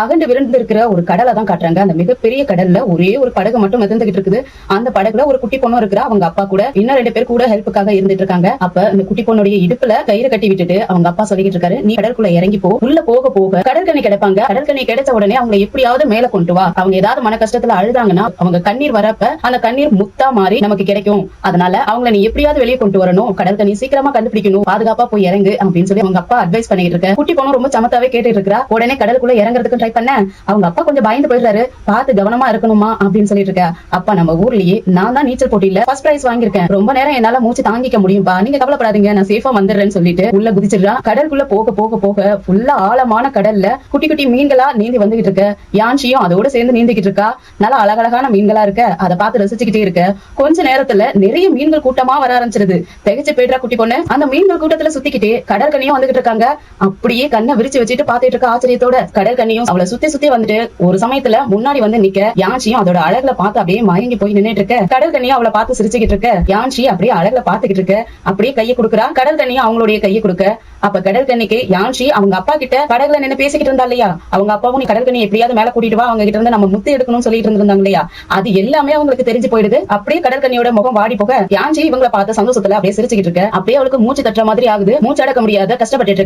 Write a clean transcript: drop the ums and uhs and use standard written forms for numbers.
அகண்டு விருந்து இருக்கிற ஒரு கடலை தான் காட்டுறாங்க. அந்த மிகப்பெரிய கடல்ல ஒரே ஒரு படகு மட்டும் மிதந்துகிட்டு இருக்குது. அந்த படகுல ஒரு குட்டி பொண்ணு இருக்கிறா, அவங்க அப்பா கூட இன்னும் 2 பேர் கூட ஹெல்ப்புக்காக இருந்துட்டு இருக்காங்க. அப்ப அந்த குட்டி பொண்ணுடைய இடுப்புல கயிறு கட்டி விட்டுட்டு அவங்க அப்பா சொல்லிட்டு இருக்காரு, நீ கடற்குள்ள இறங்கி போ, உள்ள போக போக கடற்கனி கிடைப்பாங்க, கடற்கனி கிடைச்ச உடனே அவங்க எப்படியாவது மேல கொண்டு வா, அவங்க ஏதாவது மன கஷ்டத்துல அழுதாங்கன்னா அவங்க கண்ணீர் வரப்ப அந்த கண்ணீர் முத்தா மாறி நமக்கு கிடைக்கும், அதனால அவங்களை நீ எப்படியாவது வெளியே கொண்டு வரணும், கடற்கனி சீக்கிரமா கண்டுபிடிக்கணும், பாதுகாப்பா போய் இறங்கு அப்படின்னு சொல்லி அவங்க அப்பா அட்வைஸ் பண்ணிட்டு இருக்க. குட்டி பொண்ணு ரொம்ப சமத்தாவே கேட்டுட்டு இருக்கா. உடனே கடலுக்குள்ள இறங்குறதுக்கு ட்ரை பண்ண அவங்க அப்பா கொஞ்சம் பயந்து போயிடுறாரு, பார்த்து கவனமா இருக்கணுமா அப்படின்னு சொல்லிட்டு இருக்க. அப்பா நம்ம ஊர்லயே நான் தான் நீச்சல் போட்டியில ஃபர்ஸ்ட் பிரைஸ் வாங்கியிருக்கேன், ரொம்ப நேரம் என்னால மூச்சு தாங்கிக்க முடியும்பா, நீங்க கவலைப்படாதீங்க, நான் சேஃபா வந்துடுறேன்னு சொல்லிட்டு உள்ள குதிச்சிடுறா. கடலுக்குள்ள போக போக போக ஃபுல்லா ஆழமான கடல்ல குட்டி குட்டி மீன்களா நீந்தி வந்துகிட்டு இருக்க. யான்சியும் அதோட சேர்ந்து நீந்திக்கிட்டு இருக்கா. நல்லா அழகழகான மீன்களா இருக்க, அதை பார்த்து ரசிச்சுக்கிட்டே இருக்க. கொஞ்ச நேரத்துல நிறைய மீன்கள் கூட்டமா வர ஆரம்பிச்சிருது. திகைச்சு போயிடுறா குட்டி பொண்ணு. அந்த மீன்கள் கூட்டத்துல சுத்திக்கிட்டே கடற்கனியும் வந்துகிட்டு இருக்காங்க. அப்படியே கண்ணை விரிச்சு வச்சுட்டு பாத்துட்டு இருக்க ஆச்சரியத்தோட. கடற்கனியும் அவளை சுத்தி சுத்தி வந்துட்டு ஒரு சமயத்துல முன்னாடி வந்து நிக்க. யான்சியும் அதோட அழகுல பார்த்து அப்படியே மயங்கி போய் நின்னுட்டு இருக்க. கடற்கனியும் அவளை பார்த்து சிரிச்சுக்கிட்டு இருக்க. யான்சி அப்படியே அழகுல பாத்துக்கிட்டு இருக்க. அப்படியே கையை கொடுக்குறா. கடற்கனியும் அவங்களுடைய கையை கொடுக்க. அப்ப கடற்கனிக்கு யான்சி அவங்க அப்பா கிட்ட படகுல நின்று பேசிக்கிட்டு இருந்தா இல்லையா, அவங்க அப்பாவும் நீ கடற்கனி எப்படியாவது மேல கூட்டிட்டு வா, அவங்க கிட்ட இருந்து நம்ம முத்து எடுக்கணும்னு சொல்லிட்டு இருந்தாங்க இல்லையா, அது எல்லாமே அவங்களுக்கு தெரிஞ்சு போயிடுது. அப்படியே கடற்கனியோட முகம் வாடி போக யான்சி இவங்களை பார்த்த சந்தோஷத்துல அப்படியே சிரிச்சுக்கிட்டு இருக்க. அப்படியே அவளுக்கு மூச்சு தட்டுற மாதிரி ஆகுது. மூச்சு அடக்க முடியாத கஷ்டப்பட்டு இருக்க.